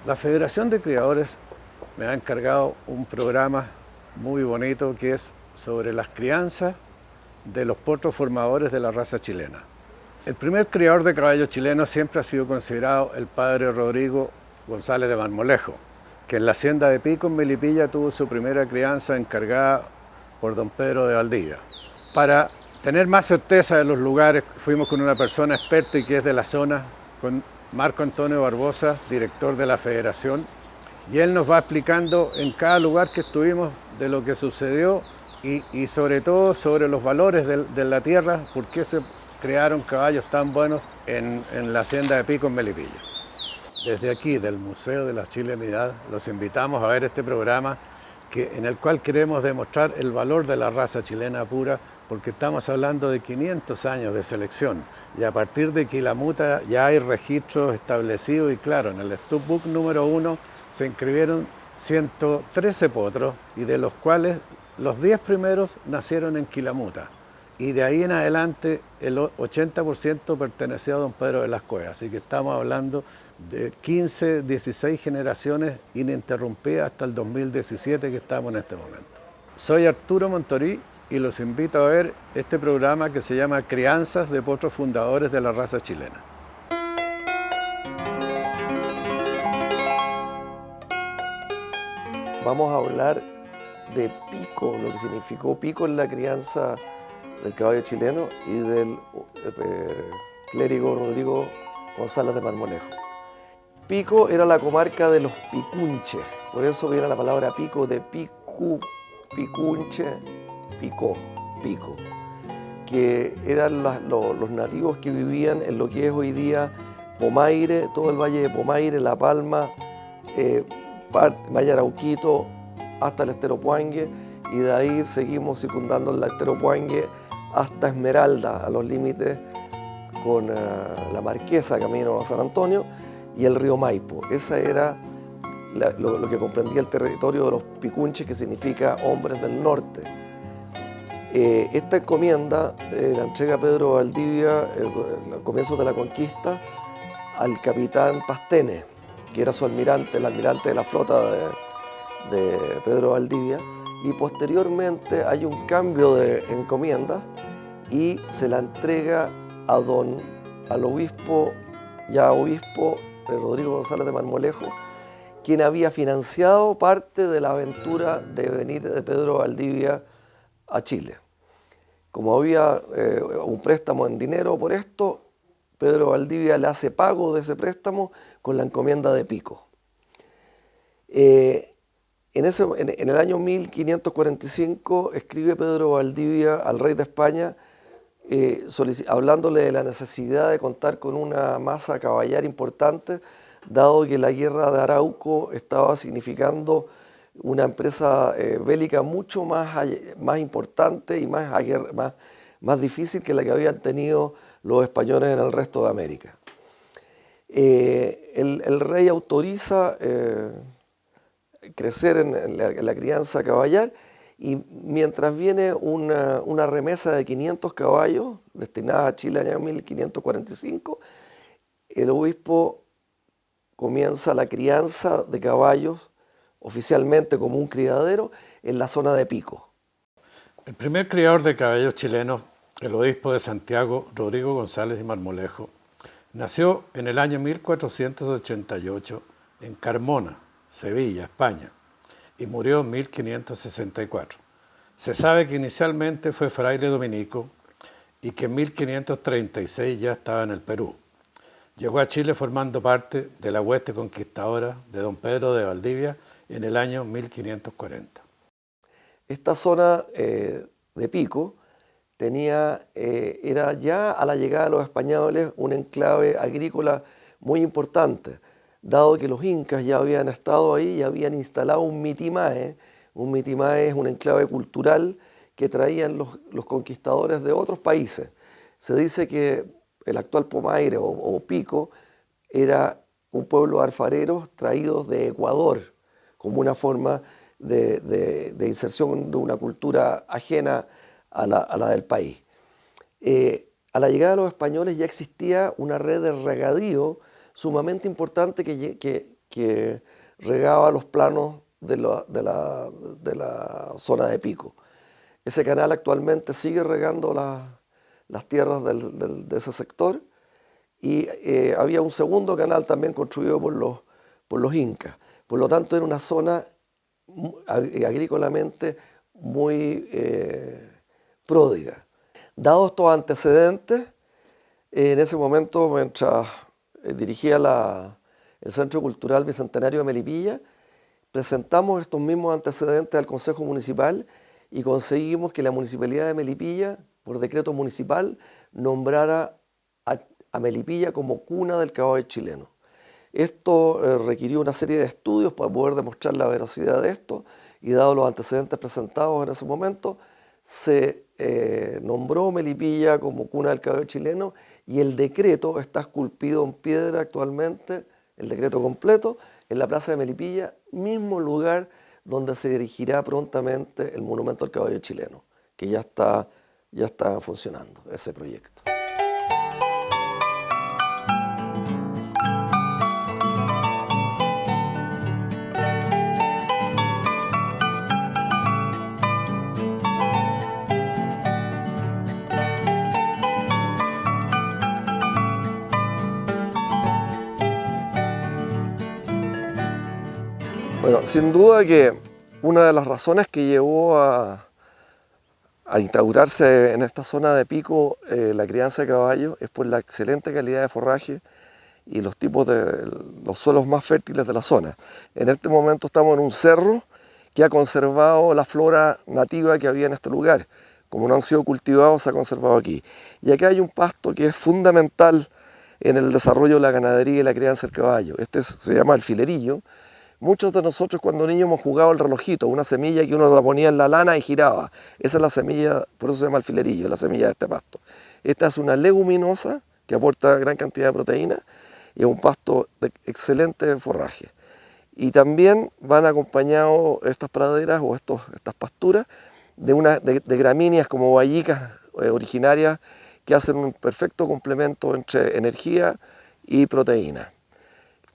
La Federación de Criadores me ha encargado un programa muy bonito que es sobre las crianzas de los potros formadores de la raza chilena. El primer criador de caballos chilenos siempre ha sido considerado el padre Rodrigo González de Marmolejo, que en la hacienda de Pico, en Melipilla, tuvo su primera crianza encargada por don Pedro de Valdivia. Para tener más certeza de los lugares, fuimos con una persona experta y que es de la zona, con Marco Antonio Barbosa, director de la Federación, y él nos va explicando en cada lugar que estuvimos de lo que sucedió y sobre todo sobre los valores de la tierra, por qué se crearon caballos tan buenos en la hacienda de Pico en Melipilla. Desde aquí, del Museo de la Chilenidad, los invitamos a ver este programa en el cual queremos demostrar el valor de la raza chilena pura, porque estamos hablando de 500 años de selección y a partir de Quilamuta ya hay registros establecidos y claro, en el Studbook número 1 se inscribieron 113 potros y de los cuales los 10 primeros nacieron en Quilamuta y de ahí en adelante el 80% perteneció a don Pedro de las Cuevas, así que estamos hablando de 15, 16 generaciones ininterrumpidas hasta el 2017 que estamos en este momento. Soy Arturo Montorí y los invito a ver este programa que se llama Crianzas de Potros Fundadores de la Raza Chilena. Vamos a hablar de Pico, lo que significó Pico en la crianza del caballo chileno y del clérigo Rodrigo González de Marmolejo. Pico era la comarca de los picunches, por eso viene la palabra pico de picu, picunche, picó, pico, que eran los nativos que vivían en lo que es hoy día Pomaire, todo el valle de Pomaire, La Palma, Valle Arauquito, hasta el Estero Puangue, y de ahí seguimos circundando el Estero Puangue hasta Esmeralda, a los límites con la Marquesa, camino a San Antonio, y el río Maipo. Esa era lo que comprendía el territorio de los picunches, que significa hombres del norte. Esta encomienda la entrega Pedro Valdivia al comienzo de la conquista al capitán Pastene, que era su almirante, el almirante de la flota de Pedro Valdivia, y posteriormente hay un cambio de encomienda y se la entrega al obispo Rodrigo González de Marmolejo, quien había financiado parte de la aventura de venir de Pedro Valdivia a Chile. Como había un préstamo en dinero por esto, Pedro Valdivia le hace pago de ese préstamo con la encomienda de Pico. En el año 1545 escribe Pedro Valdivia al rey de España hablándole de la necesidad de contar con una masa caballar importante, dado que la guerra de Arauco estaba significando una empresa bélica mucho más importante y más difícil que la que habían tenido los españoles en el resto de América. El rey autoriza crecer en la crianza caballar, y mientras viene una remesa de 500 caballos destinada a Chile en el año 1545, el obispo comienza la crianza de caballos oficialmente como un criadero en la zona de Pico. El primer criador de caballos chilenos, el obispo de Santiago, Rodrigo González de Marmolejo, nació en el año 1488 en Carmona, Sevilla, España, y murió en 1564. Se sabe que inicialmente fue fraile dominico y que en 1536 ya estaba en el Perú. Llegó a Chile formando parte de la hueste conquistadora de don Pedro de Valdivia en el año 1540. Esta zona de Pico era ya a la llegada de los españoles un enclave agrícola muy importante, dado que los incas ya habían estado ahí y habían instalado un mitimae. Un mitimae es un enclave cultural que traían los conquistadores de otros países. Se dice que el actual Pomaire o Pico era un pueblo de alfareros traídos de Ecuador, como una forma de inserción de una cultura ajena a la del país. A la llegada de los españoles ya existía una red de regadío sumamente importante que que regaba los planos de la zona de Pico. Ese canal actualmente sigue regando las tierras de ese sector y había un segundo canal también construido por los incas. Por lo tanto, era una zona agrícolamente muy pródiga. Dados estos antecedentes, en ese momento, mientras dirigía el Centro Cultural Bicentenario de Melipilla, presentamos estos mismos antecedentes al Consejo Municipal y conseguimos que la Municipalidad de Melipilla, por decreto municipal, nombrara a Melipilla como cuna del caballo chileno. Esto requirió una serie de estudios para poder demostrar la veracidad de esto y dado los antecedentes presentados en ese momento, se nombró Melipilla como cuna del caballo chileno y el decreto está esculpido en piedra actualmente, el decreto completo, en la plaza de Melipilla, mismo lugar donde se dirigirá prontamente el monumento al caballo chileno, que ya está funcionando ese proyecto. Bueno, sin duda que una de las razones que llevó a instaurarse en esta zona de Pico la crianza de caballos es por la excelente calidad de forraje y los tipos de los suelos más fértiles de la zona. En este momento estamos en un cerro que ha conservado la flora nativa que había en este lugar. Como no han sido cultivados, se ha conservado aquí. Y aquí hay un pasto que es fundamental en el desarrollo de la ganadería y la crianza del caballo. Se llama alfilerillo. Muchos de nosotros cuando niños hemos jugado al relojito, una semilla que uno la ponía en la lana y giraba. Esa es la semilla, por eso se llama alfilerillo, la semilla de este pasto. Esta es una leguminosa que aporta gran cantidad de proteína y es un pasto de excelente forraje. Y también van acompañados estas praderas o estas pasturas de gramíneas como bayicas originarias que hacen un perfecto complemento entre energía y proteína.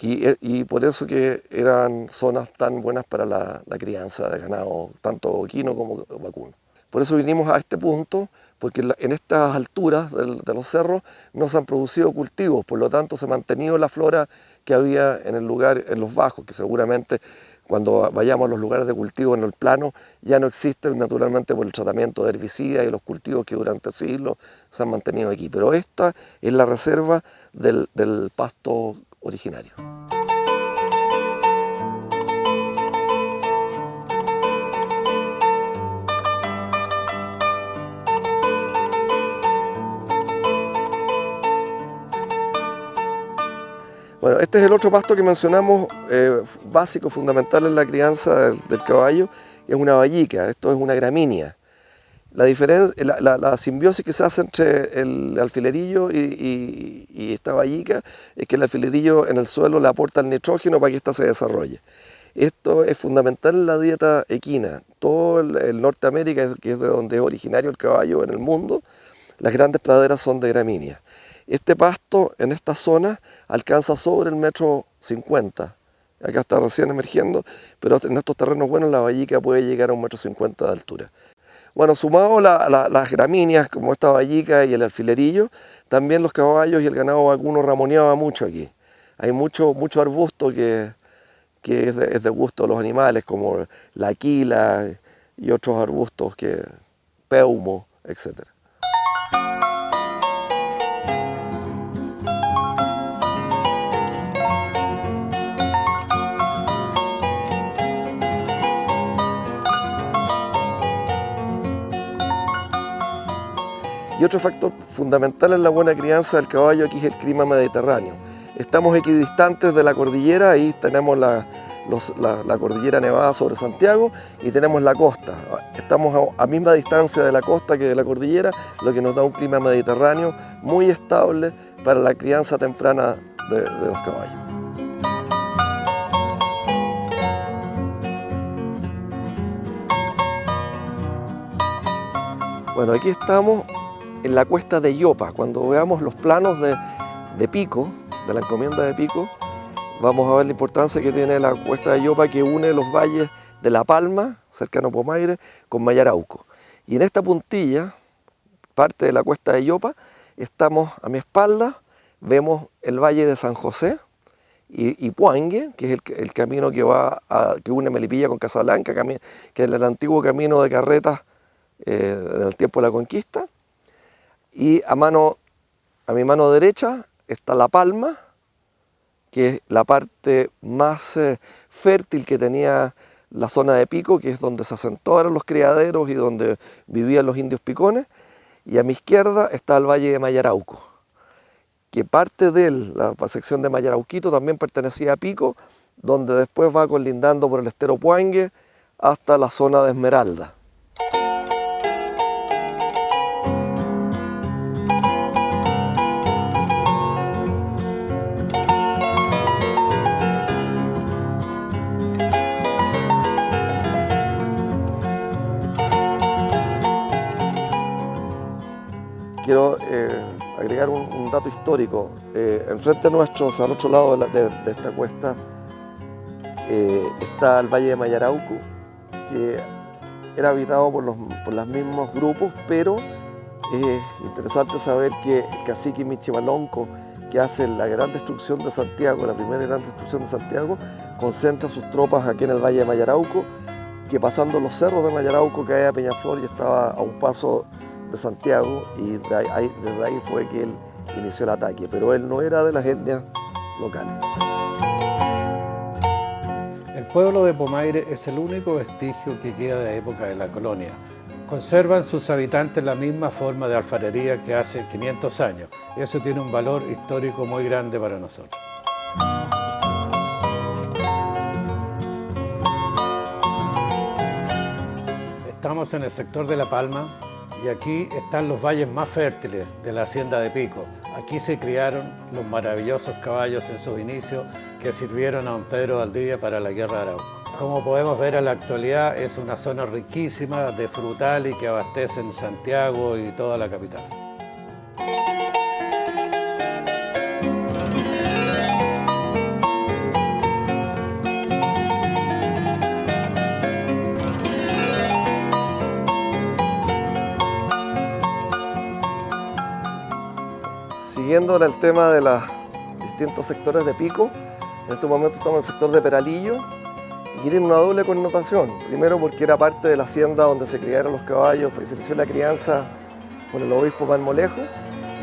Y por eso que eran zonas tan buenas para la crianza de ganado, tanto equino como vacuno. Por eso vinimos a este punto, porque en estas alturas de los cerros no se han producido cultivos, por lo tanto se ha mantenido la flora que había en el lugar, en los bajos, que seguramente cuando vayamos a los lugares de cultivo en el plano ya no existen naturalmente por el tratamiento de herbicidas y los cultivos que durante siglos se han mantenido aquí. Pero esta es la reserva del pasto originario. Bueno, este es el otro pasto que mencionamos, básico, fundamental en la crianza del caballo, es una bayica, esto es una gramínea. La simbiosis que se hace entre el alfilerillo y esta bayica es que el alfilerillo en el suelo le aporta el nitrógeno para que ésta se desarrolle. Esto es fundamental en la dieta equina. Todo el Norteamérica, que es de donde es originario el caballo en el mundo, las grandes praderas son de gramínea. Este pasto en esta zona alcanza sobre el 1,50 m. Acá está recién emergiendo, pero en estos terrenos buenos la bayica puede llegar a 1,50 m de altura. Bueno, sumado las gramíneas como esta bayica y el alfilerillo, también los caballos y el ganado vacuno ramoneaba mucho aquí. Hay mucho arbusto que es de gusto de los animales, como la aquila y otros arbustos, peumo, etc. Y otro factor fundamental en la buena crianza del caballo aquí es el clima mediterráneo. Estamos equidistantes de la cordillera, ahí tenemos la cordillera nevada sobre Santiago y tenemos la costa. Estamos a misma distancia de la costa que de la cordillera, lo que nos da un clima mediterráneo muy estable para la crianza temprana de los caballos. Bueno, aquí estamos en la cuesta de Yopa. Cuando veamos los planos de Pico, de la encomienda de Pico, vamos a ver la importancia que tiene la cuesta de Yopa, que une los valles de La Palma, cercano a Pomaire, con Mayarauco. Y en esta puntilla, parte de la cuesta de Yopa, estamos a mi espalda, vemos el valle de San José y Puangue, que es el camino que une Melipilla con Casablanca, que es el antiguo camino de carretas del tiempo de la conquista. Y a mi mano derecha está La Palma, que es la parte más fértil que tenía la zona de Pico, que es donde se asentaron los criaderos y donde vivían los indios picones. Y a mi izquierda está el valle de Mayarauco, que parte de él, la sección de Mayarauquito, también pertenecía a Pico, donde después va colindando por el estero Puangue hasta la zona de Esmeralda. Quiero agregar un dato histórico. Enfrente nuestro, o sea, al otro lado de esta cuesta, está el Valle de Mayarauco, que era habitado por los mismos grupos, pero es interesante saber que el cacique Michimalonco, que hace la gran destrucción de Santiago, la primera gran destrucción de Santiago, concentra sus tropas aquí en el Valle de Mayarauco, que pasando los cerros de Mayarauco cae a Peñaflor y estaba a un paso de Santiago, y desde ahí fue que él inició el ataque, pero él no era de las etnias locales. El pueblo de Pomaire es el único vestigio que queda de época de la colonia. Conservan sus habitantes la misma forma de alfarería que hace 500 años. Eso tiene un valor histórico muy grande para nosotros. Estamos en el sector de La Palma, y aquí están los valles más fértiles de la hacienda de Pico. Aquí se criaron los maravillosos caballos en sus inicios que sirvieron a don Pedro Valdivia para la Guerra de Arauco. Como podemos ver en la actualidad, es una zona riquísima de frutal y que abastecen Santiago y toda la capital. Siguiendo el tema de los distintos sectores de Pico, en este momento estamos en el sector de Peralillo, y tiene una doble connotación. Primero porque era parte de la hacienda donde se criaron los caballos, porque se inició la crianza con el obispo Marmolejo,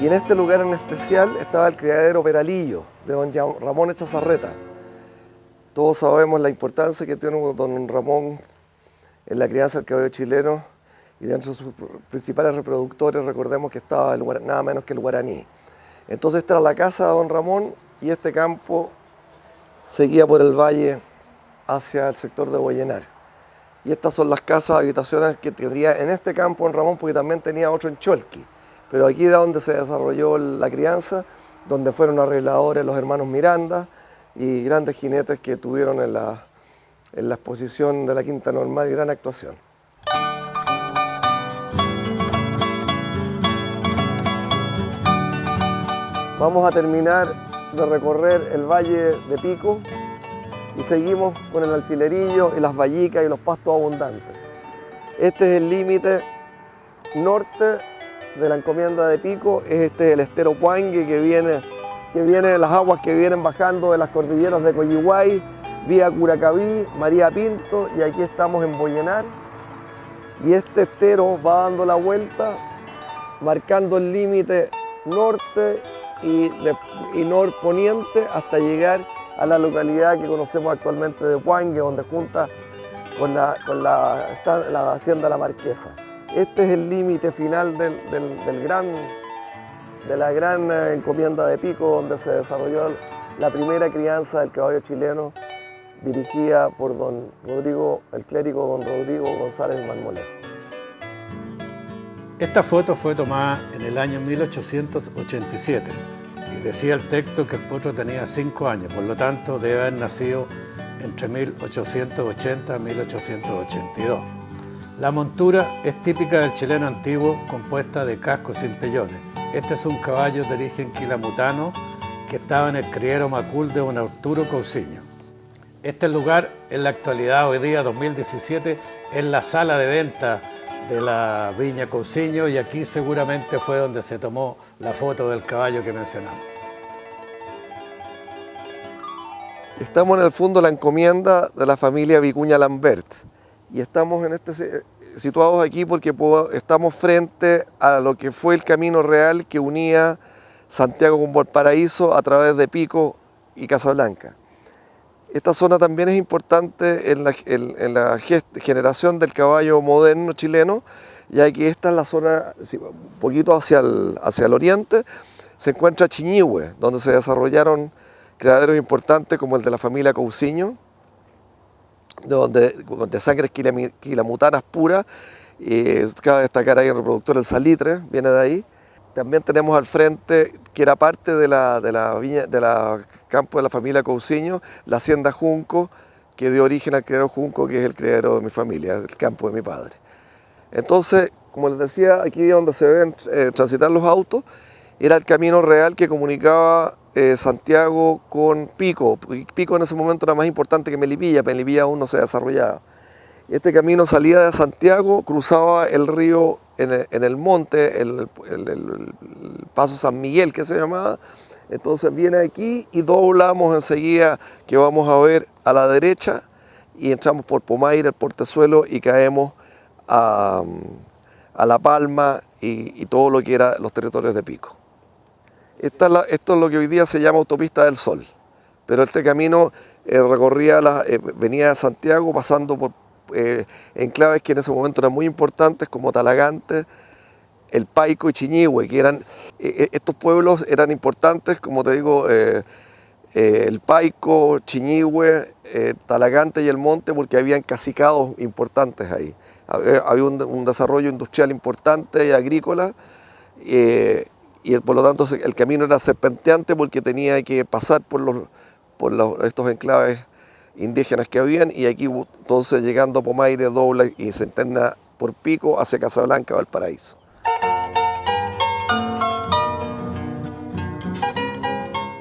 y en este lugar en especial estaba el criadero Peralillo, de don Ramón Echazarreta. Todos sabemos la importancia que tiene don Ramón en la crianza del caballo chileno, y dentro de sus principales reproductores recordemos que estaba nada menos que el guaraní. Entonces esta era la casa de don Ramón, y este campo seguía por el valle hacia el sector de Boyenar. Y estas son las casas, habitaciones que tendría en este campo don Ramón, porque también tenía otro en Cholqui. Pero aquí era donde se desarrolló la crianza, donde fueron arregladores los hermanos Miranda y grandes jinetes que tuvieron en la exposición de la Quinta Normal y gran actuación. Vamos a terminar de recorrer el valle de Pico y seguimos con el alfilerillo y las vallicas y los pastos abundantes. Este es el límite norte de la encomienda de Pico, este es el estero Puangue que viene de las aguas que vienen bajando de las cordilleras de Coyihuay, vía Curacaví, María Pinto, y aquí estamos en Boyenar. Y este estero va dando la vuelta, marcando el límite norte y norponiente hasta llegar a la localidad que conocemos actualmente de Puangue, donde junta con la hacienda La Marquesa. Este es el límite final de la gran encomienda de Pico, donde se desarrolló la primera crianza del caballo chileno, dirigida por don Rodrigo, el clérigo don Rodrigo González Marmolejo. Esta foto fue tomada en el año 1887 y decía el texto que el potro tenía 5 años, por lo tanto debe haber nacido entre 1880 y 1882. La montura es típica del chileno antiguo, compuesta de cascos sin pellones. Este es un caballo de origen quilamutano que estaba en el criadero Macul de don Arturo Cousiño. Este lugar, en la actualidad, hoy día 2017, es la sala de venta de la Viña Cousiño, y aquí seguramente fue donde se tomó la foto del caballo que mencionamos. Estamos en el fondo de la encomienda de la familia Vicuña Lambert y estamos situados aquí porque estamos frente a lo que fue el camino real que unía Santiago con Valparaíso a través de Pico y Casablanca. Esta zona también es importante en la generación del caballo moderno chileno, ya que esta es la zona, un poquito hacia el oriente, se encuentra Chiñihue, donde se desarrollaron criaderos importantes como el de la familia Cousiño, de sangres quilamutanas puras, y cabe destacar ahí el reproductor del salitre, viene de ahí. También tenemos al frente, que era parte de la campo de la familia Cousiño, la hacienda Junco, que dio origen al criadero Junco, que es el criadero de mi familia, el campo de mi padre. Entonces, como les decía, aquí donde se ven transitar los autos, era el camino real que comunicaba Santiago con Pico. Pico en ese momento era más importante que Melipilla, Melipilla aún no se desarrollaba. Este camino salía de Santiago, cruzaba el río en el monte, el Paso San Miguel que se llamaba. Entonces viene aquí y doblamos enseguida, que vamos a ver a la derecha, y entramos por Pomaire, el Portezuelo, y caemos a La Palma y todo lo que era los territorios de Pico. Esto es lo que hoy día se llama Autopista del Sol, pero este camino venía de Santiago pasando por enclaves que en ese momento eran muy importantes, como Talagante, El Paico y Chiñihue, que estos pueblos eran importantes, como te digo, El Paico, Chiñihue, Talagante y El Monte, porque habían cacicados importantes ahí. Había un desarrollo industrial importante y agrícola, y por lo tanto el camino era serpenteante porque tenía que pasar por estos enclaves indígenas que habían, y aquí entonces llegando a Pomaire dobla y se interna por Pico hacia Casablanca, Valparaíso.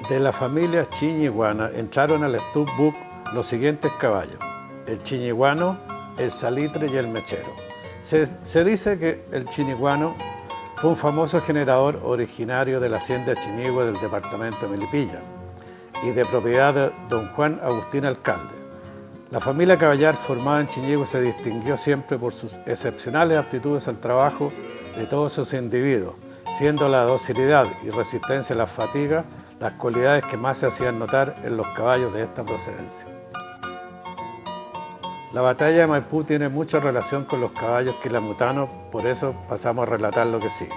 De la familia chiñiguana entraron al Studbook los siguientes caballos: el chiñiguano, el salitre y el mechero. Se dice que el chiñiguano fue un famoso generador originario de la hacienda Chiñihue del departamento de Melipilla y de propiedad de don Juan Agustín Alcalde. La familia caballar formada en Chiñihue se distinguió siempre por sus excepcionales aptitudes al trabajo de todos sus individuos, siendo la docilidad y resistencia a las fatigas las cualidades que más se hacían notar en los caballos de esta procedencia. La batalla de Maipú tiene mucha relación con los caballos quilamutanos, por eso pasamos a relatar lo que sigue.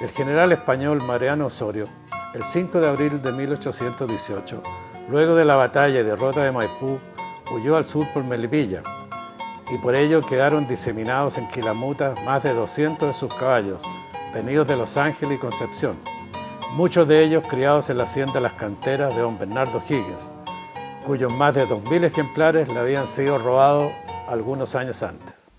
El general español Mariano Osorio, el 5 de abril de 1818, luego de la batalla y derrota de Maipú, huyó al sur por Melipilla, y por ello quedaron diseminados en Quilamuta más de 200 de sus caballos, venidos de Los Ángeles y Concepción, muchos de ellos criados en la hacienda Las Canteras de don Bernardo Higgins, cuyos más de 2.000 ejemplares le habían sido robados algunos años antes.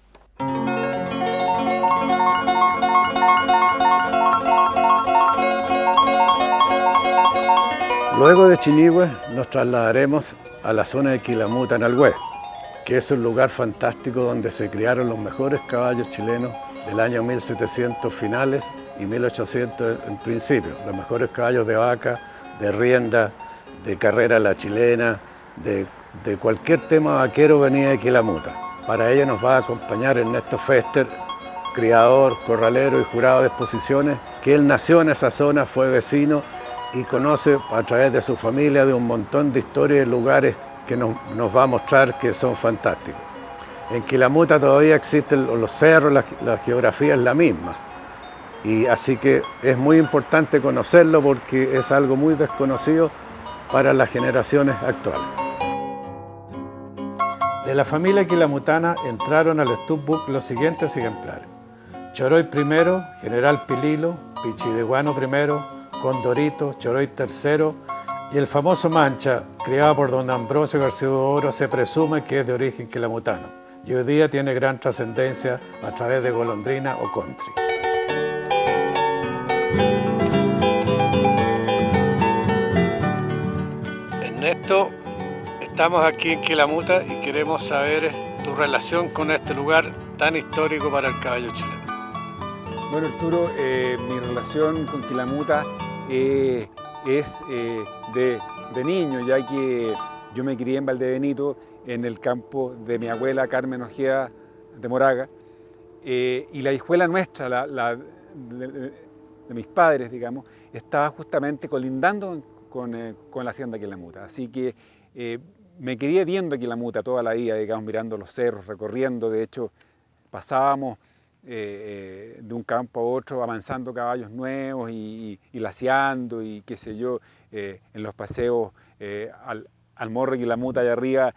Luego de Chiñihue nos trasladaremos a la zona de Quilamuta en Alhué, que es un lugar fantástico donde se criaron los mejores caballos chilenos del año 1700 finales y 1800 en principio, los mejores caballos de vaca, de rienda, de carrera a la chilena, de cualquier tema vaquero venía de Quilamuta. Para ello nos va a acompañar Ernesto Fester, criador, corralero y jurado de exposiciones, que él nació en esa zona, fue vecino y conoce a través de su familia de un montón de historias y lugares que nos va a mostrar que son fantásticos. En Quilamuta todavía existen los cerros, la geografía es la misma, y así que es muy importante conocerlo porque es algo muy desconocido para las generaciones actuales. De la familia quilamutana entraron al Studbook los siguientes ejemplares: Choroy I, General Pililo, Pichideguano I, Condorito, Choroy III y el famoso Mancha, criado por don Ambrosio García Oro, se presume que es de origen quilamutano y hoy día tiene gran trascendencia a través de Golondrina o Country. Ernesto, estamos aquí en Quilamuta y queremos saber tu relación con este lugar tan histórico para el caballo chileno. Bueno, Arturo, mi relación con Quilamuta es de niño, ya que yo me crié en Valdebenito, en el campo de mi abuela Carmen Ojeda de Moraga, y la hijuela nuestra, de mis padres, digamos, estaba justamente colindando con la hacienda Quilamuta. Así que me crié viendo Quilamuta toda la vida, digamos, mirando los cerros, recorriendo. De hecho, pasábamos de un campo a otro avanzando caballos nuevos y laceando y qué sé yo, en los paseos al Morro Quilamuta allá arriba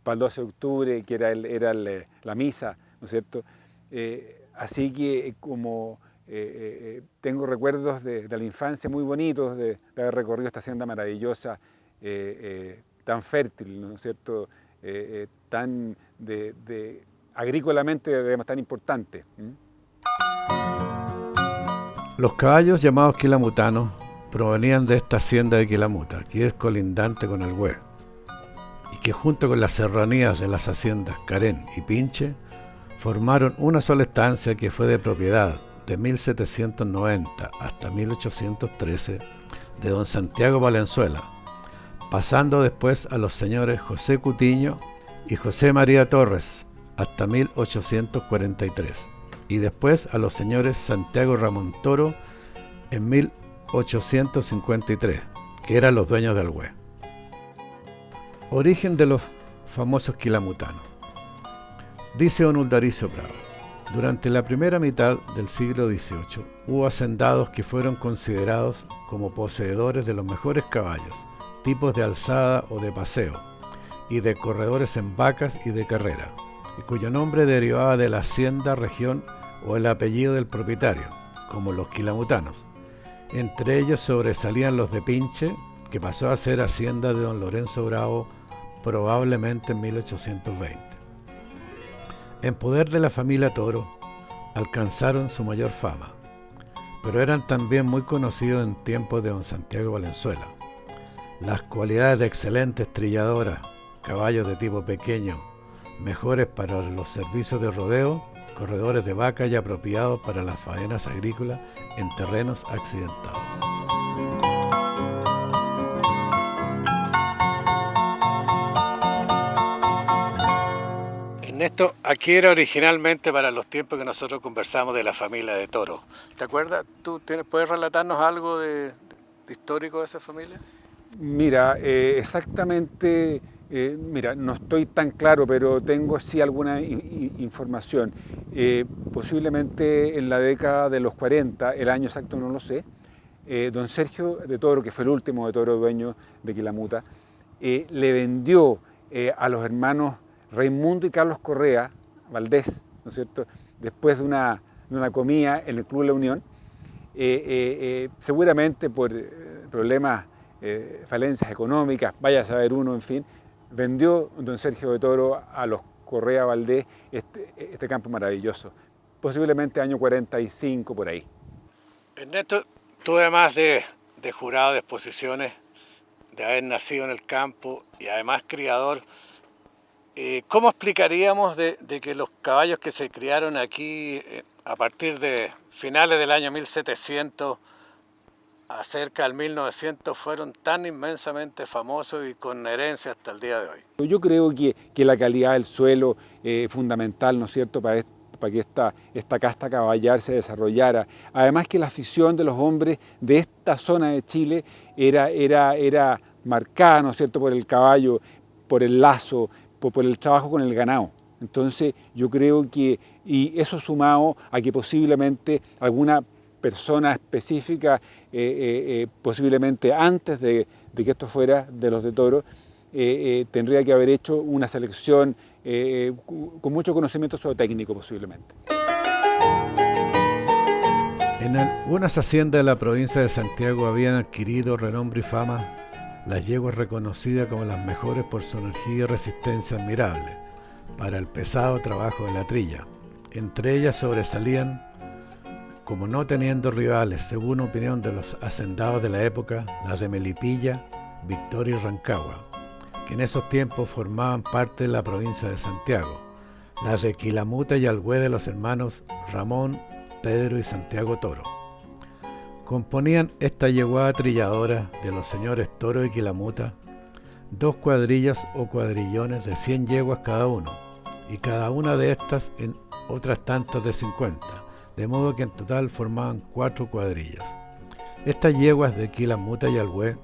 para el 12 de octubre, que era la misa, ¿no es cierto? Así que como tengo recuerdos de la infancia muy bonitos de haber recorrido esta hacienda maravillosa, tan fértil, ¿no es cierto? Tan agrícolamente además tan importante. Los caballos llamados quilamutanos provenían de esta hacienda de Quilamuta, que es colindante con el Güe, y que junto con las serranías de las haciendas Carén y Pinche formaron una sola estancia que fue de propiedad de 1790 hasta 1813 de don Santiago Valenzuela, pasando después a los señores José Cutiño y José María Torres hasta 1843, y después a los señores Santiago Ramón Toro en 1853, que eran los dueños del Güe. Origen de los famosos quilamutanos. Dice don Uldaricio Prado: durante la primera mitad del siglo XVIII hubo hacendados que fueron considerados como poseedores de los mejores caballos, tipos de alzada o de paseo, y de corredores en vacas y de carrera, y cuyo nombre derivaba de la hacienda, región o el apellido del propietario, como los quilamutanos. Entre ellos sobresalían los de Pinche, que pasó a ser hacienda de don Lorenzo Bravo probablemente en 1820. En poder de la familia Toro alcanzaron su mayor fama, pero eran también muy conocidos en tiempos de don Santiago Valenzuela. Las cualidades de excelentes trilladoras, caballos de tipo pequeño, mejores para los servicios de rodeo, corredores de vaca y apropiados para las faenas agrícolas en terrenos accidentados. Ernesto, aquí era originalmente para los tiempos que nosotros conversamos de la familia de Toro. ¿Te acuerdas? ¿Puedes relatarnos algo de histórico de esa familia? Mira, exactamente, no estoy tan claro, pero tengo sí alguna información. Posiblemente en la década de los 40, el año exacto no lo sé, don Sergio de Toro, que fue el último de Toro dueño de Quilamuta, le vendió a los hermanos Raimundo y Carlos Correa Valdés, ¿no es cierto?, después de una comida en el Club La Unión, seguramente por problemas, falencias económicas, vaya a saber uno, en fin, vendió don Sergio de Toro a los Correa Valdés este campo maravilloso, posiblemente año 45 por ahí. Ernesto, tú además de jurado de exposiciones, de haber nacido en el campo y además criador, ¿cómo explicaríamos de que los caballos que se criaron aquí a partir de finales del año 1700 a cerca del 1900 fueron tan inmensamente famosos y con herencia hasta el día de hoy? Yo creo que la calidad del suelo es fundamental, ¿no es cierto?, para que esta casta caballar se desarrollara. Además que la afición de los hombres de esta zona de Chile era marcada, ¿no es cierto?, por el caballo, por el lazo, por el trabajo con el ganado. Entonces yo creo que, y eso sumado a que posiblemente alguna persona específica, posiblemente antes de que esto fuera de los de Toro, tendría que haber hecho una selección con mucho conocimiento zootécnico posiblemente. En algunas haciendas de la provincia de Santiago habían adquirido renombre y fama las yeguas reconocidas como las mejores por su energía y resistencia admirable para el pesado trabajo de la trilla. Entre ellas sobresalían, como no teniendo rivales, según opinión de los hacendados de la época, las de Melipilla, Victoria y Rancagua, que en esos tiempos formaban parte de la provincia de Santiago, las de Quilamuta y Alhué de los hermanos Ramón, Pedro y Santiago Toro. Componían esta yeguada trilladora de los señores Toro y Quilamuta 2 cuadrillas o cuadrillones de 100 yeguas cada uno, y cada una de estas en otras tantas de 50, de modo que en total formaban 4 cuadrillas. Estas yeguas de Quilamuta y Alhué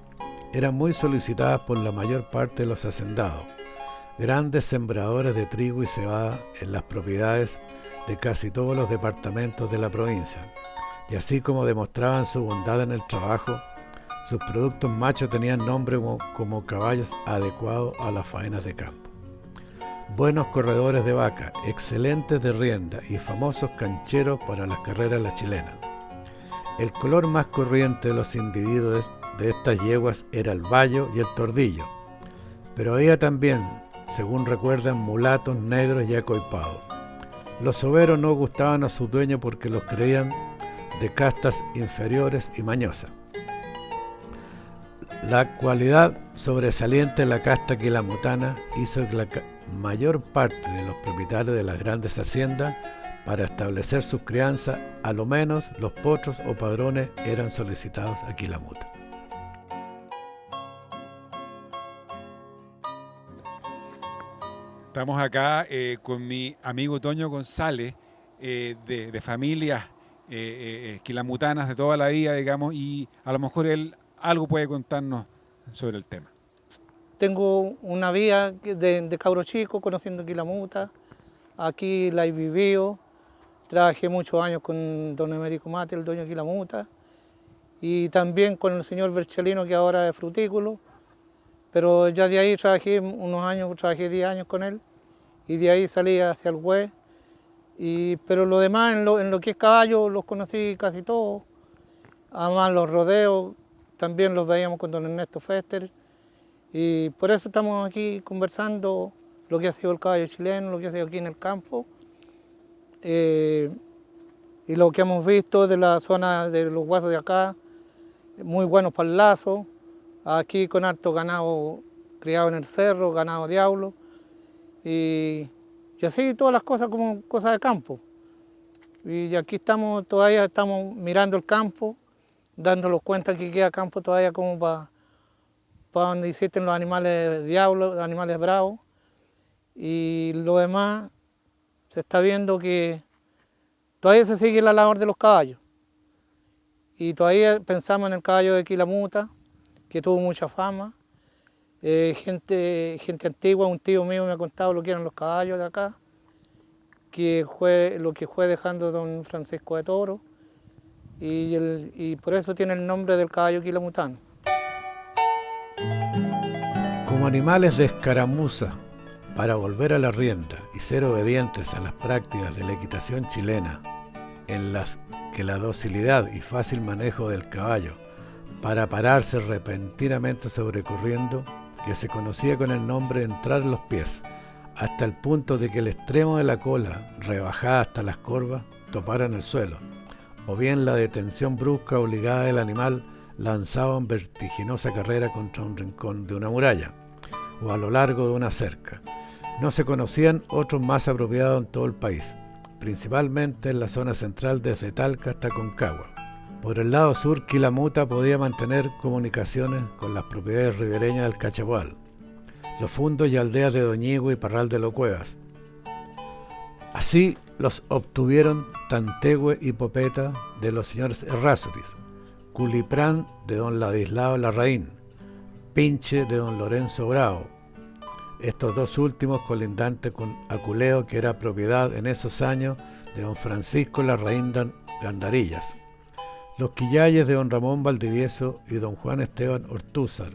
eran muy solicitadas por la mayor parte de los hacendados, grandes sembradores de trigo y cebada en las propiedades de casi todos los departamentos de la provincia, y así como demostraban su bondad en el trabajo, sus productos machos tenían nombre como caballos adecuados a las faenas de campo. Buenos corredores de vaca, excelentes de rienda y famosos cancheros para las carreras la chilena. El color más corriente de los individuos de estas yeguas era el bayo y el tordillo, pero había también, según recuerdan, mulatos negros y acoipados. Los soberos no gustaban a sus dueños porque los creían de castas inferiores y mañosas. La cualidad sobresaliente de la casta quilamutana hizo que la mayor parte de los propietarios de las grandes haciendas, para establecer sus crianzas, a lo menos los potros o padrones eran solicitados a Quilamuta. Estamos acá con mi amigo Toño González, de familias quilamutanas de toda la vida, digamos, y a lo mejor él algo puede contarnos sobre el tema. Tengo una vida de cabro chico conociendo Quilamuta, aquí la he vivido, trabajé muchos años con don Emérico Mate, el dueño de Quilamuta, y también con el señor Berchelino, que ahora es frutícola, pero ya de ahí trabajé unos años, trabajé 10 años con él, y de ahí salí hacia el Güey, pero lo demás, en lo que es caballo, los conocí casi todos, además los rodeos, también los veíamos con don Ernesto Fester, y por eso estamos aquí conversando lo que ha sido el caballo chileno, lo que ha sido aquí en el campo, y lo que hemos visto de la zona de los Guasos de acá, muy buenos para el lazo, aquí con harto ganado criado en el cerro, ganado diablo, y así todas las cosas como cosas de campo. Y aquí todavía estamos mirando el campo, dándonos cuenta que queda campo todavía como para donde existen los animales diablos, los animales bravos, y lo demás se está viendo que todavía se sigue la labor de los caballos. Y todavía pensamos en el caballo de Quilamuta, que tuvo mucha fama. Gente antigua, un tío mío me ha contado lo que eran los caballos de acá, lo que fue dejando don Francisco de Toro, y por eso tiene el nombre del caballo quilamutano. Como animales de escaramuza, para volver a la rienda y ser obedientes a las prácticas de la equitación chilena, en las que la docilidad y fácil manejo del caballo para pararse repentinamente sobrecorriendo, que se conocía con el nombre de entrar en los pies, hasta el punto de que el extremo de la cola, rebajada hasta las corvas, topara en el suelo, o bien la detención brusca obligada del animal lanzaba en vertiginosa carrera contra un rincón de una muralla, o a lo largo de una cerca. No se conocían otros más apropiados en todo el país, principalmente en la zona central desde Talca hasta Concagua. Por el lado sur, Quilamuta podía mantener comunicaciones con las propiedades ribereñas del Cachapoal, los fundos y aldeas de Doñigo y Parral de los Cuevas. Así los obtuvieron Tantegüe y Popeta de los señores Errázuriz, Culiprán de don Ladislao Larraín, Pinche de don Lorenzo Bravo, estos dos últimos colindantes con Aculeo, que era propiedad en esos años de don Francisco Larraín Gandarillas, los Quillayes de don Ramón Valdivieso y don Juan Esteban Ortúzar,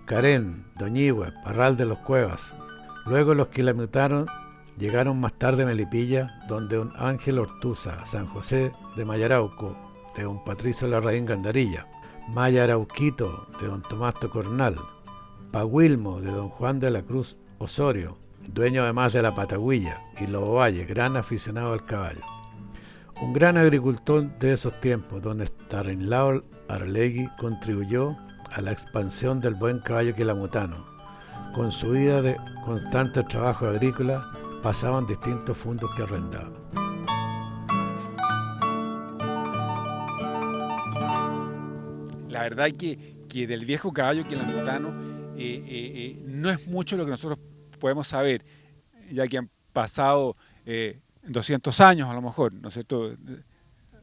Carén, Doñigüe, Parral de los Cuevas. Luego los quilamutanos llegaron más tarde a Melipilla, donde don Ángel Ortúzar, San José de Mayarauco, de don Patricio Larraín Gandarilla, Mayarauquito, de don Tomás Tocornal, Pahuilmo, de don Juan de la Cruz Osorio, dueño además de la Patagüilla, y Lobo Valle, gran aficionado al caballo. Un gran agricultor de esos tiempos, don Estanislao Arlegui contribuyó a la expansión del buen caballo quilamutano, con su vida de constantes trabajos agrícolas, pasaban distintos fundos que arrendaban. La verdad que del viejo caballo quilamutano no es mucho lo que nosotros podemos saber, ya que han pasado 200 años a lo mejor, ¿no es cierto?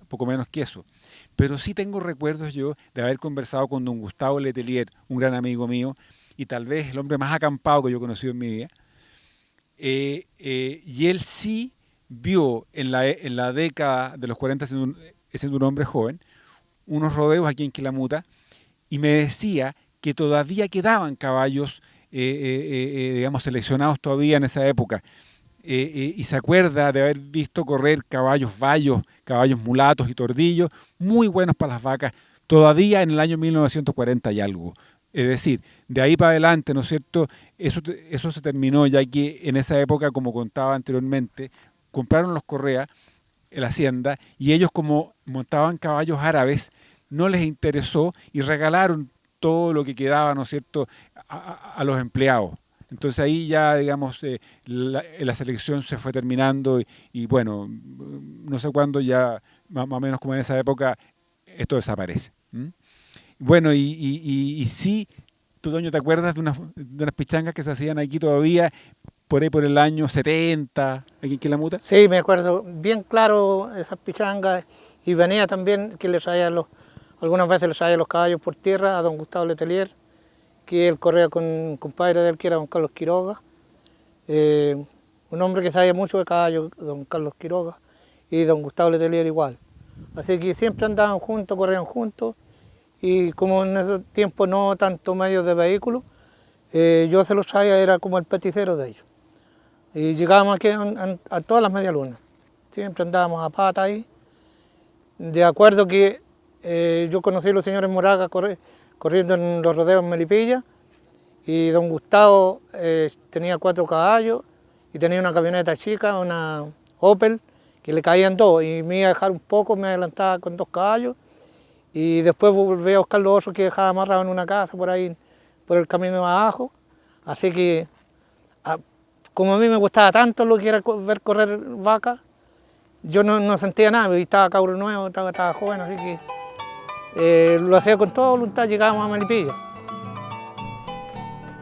Poco menos que eso. Pero sí tengo recuerdos yo de haber conversado con don Gustavo Letelier, un gran amigo mío, y tal vez el hombre más acampado que yo he conocido en mi vida. Y él sí vio en la década de los 40, siendo un hombre joven, unos rodeos aquí en Quilamuta, y me decía que todavía quedaban caballos, digamos, seleccionados todavía en esa época. Y se acuerda de haber visto correr caballos bayos, caballos mulatos y tordillos, muy buenos para las vacas, todavía en el año 1940 y algo. Es decir, de ahí para adelante, ¿no es cierto?, eso se terminó, ya que en esa época, como contaba anteriormente, compraron los Correa, la hacienda, y ellos, como montaban caballos árabes, no les interesó y regalaron todo lo que quedaba, ¿no es cierto?, a los empleados. Entonces ahí ya, digamos, la selección se fue terminando y bueno, no sé cuándo ya, más o menos como en esa época, esto desaparece. Bueno, y sí, tú, Doño, ¿te acuerdas de unas pichangas que se hacían aquí todavía, por ahí por el año 70, aquí en Quilamuta? Sí, me acuerdo bien claro esas pichangas, y venía también que algunas veces les traía los caballos por tierra a don Gustavo Letelier, que él corría con un compadre de él, que era don Carlos Quiroga, un hombre que sabía mucho de caballos, don Carlos Quiroga, y don Gustavo Letelier igual. Así que siempre andaban juntos, corrían juntos, y como en ese tiempo no tanto medios de vehículos, yo se los traía, era como el peticero de ellos. Y llegábamos aquí a todas las medialunas, siempre andábamos a pata ahí. De acuerdo que yo conocí a los señores Moraga corriendo en los rodeos en Melipilla, y don Gustavo tenía 4 caballos y tenía una camioneta chica, una Opel, que le caían 2, y me iba a dejar un poco, me adelantaba con 2 caballos, y después volví a buscar los otros que dejaba amarrados en una casa por ahí, por el camino de abajo. Así que, como a mí me gustaba tanto lo que era ver correr vacas, yo no sentía nada, y estaba cabro nuevo, estaba joven, así que lo hacía con toda voluntad. Llegábamos a Melipilla.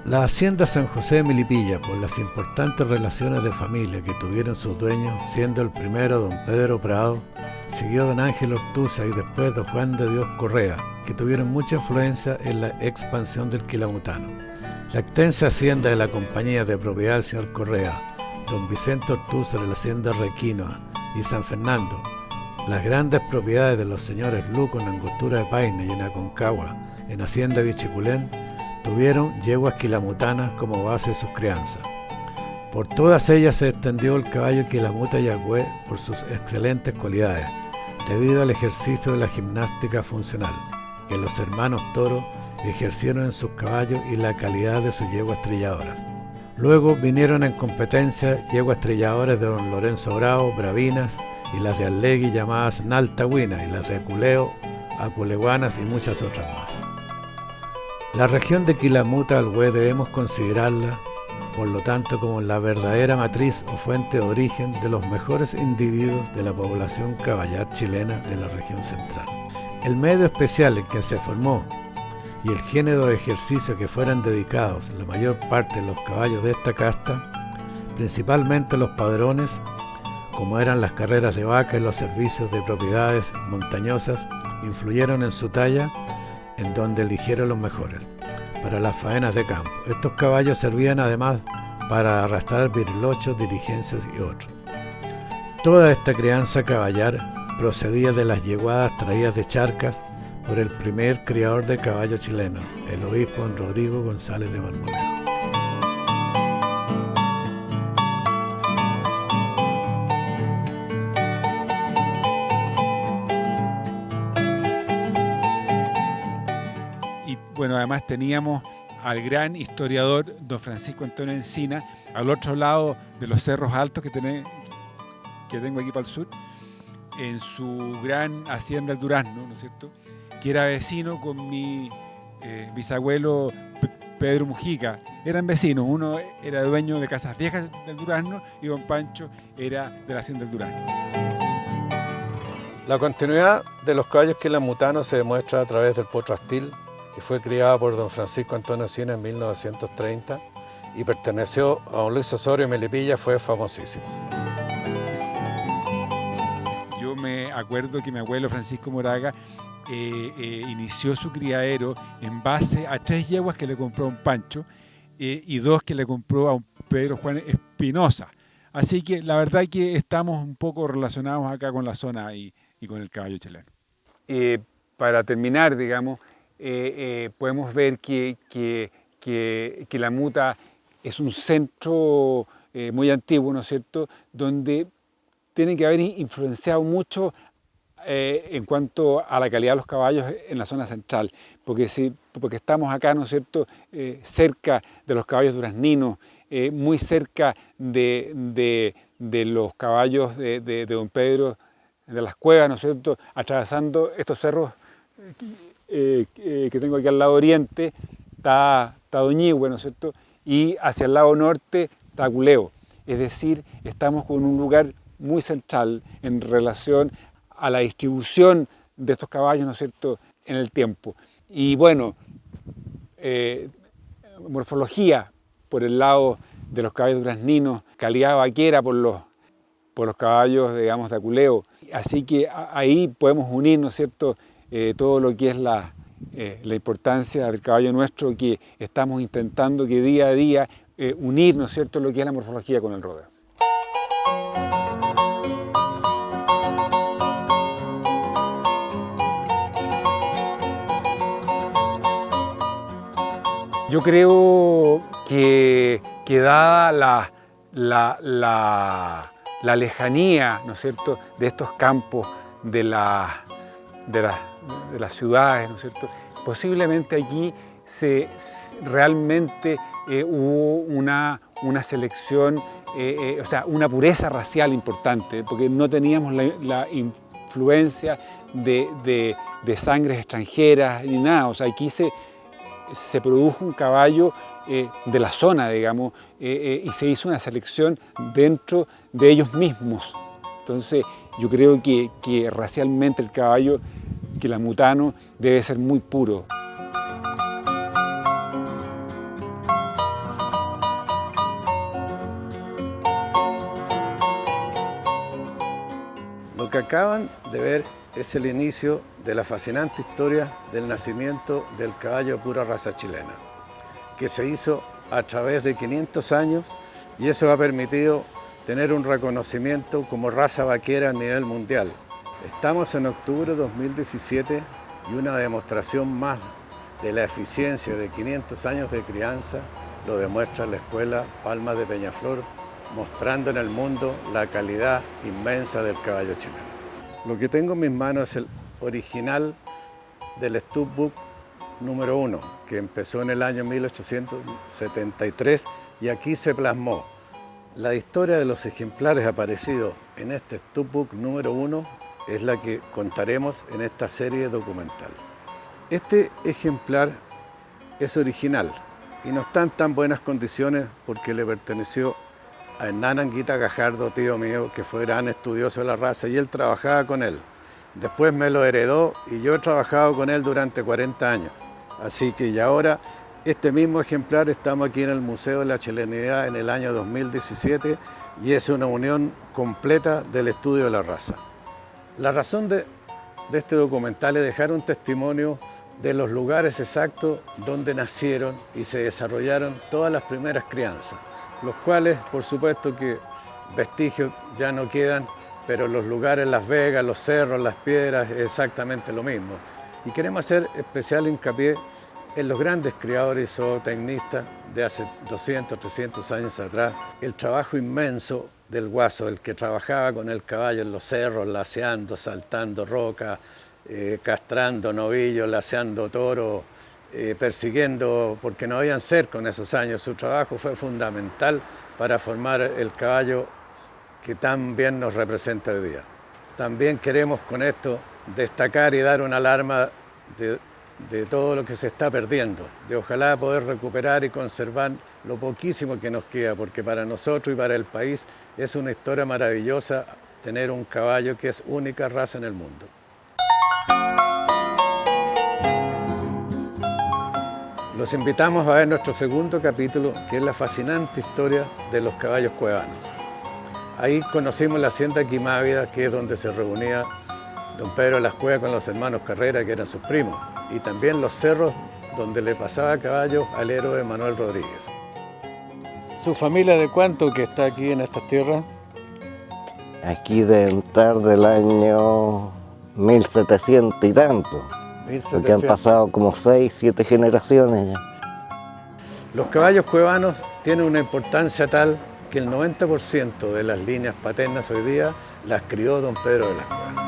La hacienda San José de Melipilla, por las importantes relaciones de familia que tuvieron sus dueños, siendo el primero don Pedro Prado, siguió don Ángel Ortuza y después don Juan de Dios Correa, que tuvieron mucha influencia en la expansión del quilamutano. La extensa hacienda de la compañía de propiedad del señor Correa, don Vicente Ortuza de la hacienda Requinoa y San Fernando, las grandes propiedades de los señores Luco en Angostura de Paine y en Aconcagua, en hacienda Bichiculén, tuvieron yeguas quilamutanas como base de sus crianzas. Por todas ellas se extendió el caballo quilamuta yagüe por sus excelentes cualidades, debido al ejercicio de la gimnástica funcional que los hermanos Toro ejercieron en sus caballos y la calidad de sus yeguas trilladoras. Luego vinieron en competencia yeguas trilladoras de don Lorenzo Bravo, Bravinas, y las de Allegui llamadas Naltagüinas, y las de Aculeo, Aculeguanas y muchas otras más. La región de Quilamuta Alhué debemos considerarla, por lo tanto, como la verdadera matriz o fuente de origen de los mejores individuos de la población caballar chilena de la región central. El medio especial en que se formó y el género de ejercicio que fueran dedicados la mayor parte de los caballos de esta casta, principalmente los padrones, como eran las carreras de vaca y los servicios de propiedades montañosas, influyeron en su talla, en donde eligieron los mejores para las faenas de campo. Estos caballos servían además para arrastrar birlochos, diligencias y otros. Toda esta crianza caballar procedía de las yeguadas traídas de Charcas por el primer criador de caballo chileno, el obispo don Rodrigo González de Marmolejo. Bueno, además teníamos al gran historiador don Francisco Antonio Encina, al otro lado de los cerros altos que tengo aquí para el sur, en su gran hacienda El Durazno, ¿no es cierto?, que era vecino con mi bisabuelo Pedro Mujica, eran vecinos. Uno era dueño de Casas Viejas del Durazno y don Pancho era de la Hacienda del Durazno. La continuidad de los caballos quilamutanos se demuestra a través del potro Astil, que fue criado por don Francisco Antonio Sina en 1930 y perteneció a don Luis Osorio Melipilla, fue famosísimo. Yo me acuerdo que mi abuelo Francisco Moraga inició su criadero en base a 3 yeguas que le compró a un Pancho y 2 que le compró a un Pedro Juan Espinosa. Así que la verdad que estamos un poco relacionados acá con la zona y con el caballo chileno. Para terminar, digamos, podemos ver que la Muta es un centro muy antiguo, ¿no es cierto?, donde tienen que haber influenciado mucho en cuanto a la calidad de los caballos en la zona central, porque estamos acá, ¿no es cierto?, cerca de los caballos durazninos, muy cerca de los caballos de don Pedro de las Cuevas, ¿no es cierto?, atravesando estos cerros que tengo aquí al lado oriente, está Doñihue, ¿no es cierto?, y hacia el lado norte está Culeo. Es decir, estamos con un lugar muy central en relación a la distribución de estos caballos, ¿no es cierto?, en el tiempo. Y bueno, morfología por el lado de los caballos durazninos, calidad vaquera por los caballos, digamos, de Aculeo. Así que ahí podemos unir, ¿no es cierto?, todo lo que es la importancia del caballo nuestro, que estamos intentando que día a día unir, ¿no es cierto?, lo que es la morfología con el rodeo. Yo creo que dada la lejanía, ¿no es cierto?, de estos campos de las ciudades, ¿no es cierto?, posiblemente aquí realmente hubo una selección, o sea, una pureza racial importante, porque no teníamos la influencia de sangres extranjeras ni nada. O sea, aquí se produjo un caballo de la zona, digamos, y se hizo una selección dentro de ellos mismos. Entonces, yo creo que racialmente el caballo quilamutano debe ser muy puro. Lo que acaban de ver es el inicio de la fascinante historia del nacimiento del caballo de pura raza chilena, que se hizo a través de 500 años, y eso ha permitido tener un reconocimiento como raza vaquera a nivel mundial. Estamos en octubre de 2017 y una demostración más de la eficiencia de 500 años de crianza lo demuestra la Escuela Palmas de Peñaflor, mostrando en el mundo la calidad inmensa del caballo chileno. Lo que tengo en mis manos es el original del Studbook número 1, que empezó en el año 1873, y aquí se plasmó la historia de los ejemplares aparecidos en este Studbook número 1, es la que contaremos en esta serie documental. Este ejemplar es original y no está en tan buenas condiciones porque le perteneció a Hernán Anguita Gajardo, tío mío, que fue gran estudioso de la raza, y él trabajaba con él. Después me lo heredó y yo he trabajado con él durante 40 años. Así que y ahora este mismo ejemplar estamos aquí en el Museo de la Chilenidad en el año 2017 y es una unión completa del estudio de la raza. La razón de este documental es dejar un testimonio de los lugares exactos donde nacieron y se desarrollaron todas las primeras crianzas, los cuales, por supuesto que vestigios ya no quedan, pero los lugares, Las Vegas, los cerros, las piedras, es exactamente lo mismo. Y queremos hacer especial hincapié en los grandes criadores y zootecnistas de hace 200, 300 años atrás, el trabajo inmenso del guaso, el que trabajaba con el caballo en los cerros, laceando, saltando rocas, castrando novillos, laceando toros, persiguiendo, porque no habían cerco en esos años. Su trabajo fue fundamental para formar el caballo que tan bien nos representa hoy día. También queremos con esto destacar y dar una alarma de todo lo que se está perdiendo, de ojalá poder recuperar y conservar lo poquísimo que nos queda, porque para nosotros y para el país es una historia maravillosa tener un caballo que es única raza en el mundo. Los invitamos a ver nuestro segundo capítulo, que es la fascinante historia de los caballos cuevanos. Ahí conocimos la hacienda Quimávida, que es donde se reunía don Pedro de las Cuevas con los hermanos Carrera, que eran sus primos, y también los cerros donde le pasaba caballos al héroe Manuel Rodríguez. ¿Su familia de cuánto que está aquí en estas tierras? Aquí deben estar del año 1700 y tanto. 1700. Porque han pasado como 6, 7 generaciones ya. Los caballos cuevanos tienen una importancia tal que el 90% de las líneas paternas hoy día las crió don Pedro de las Cuevas.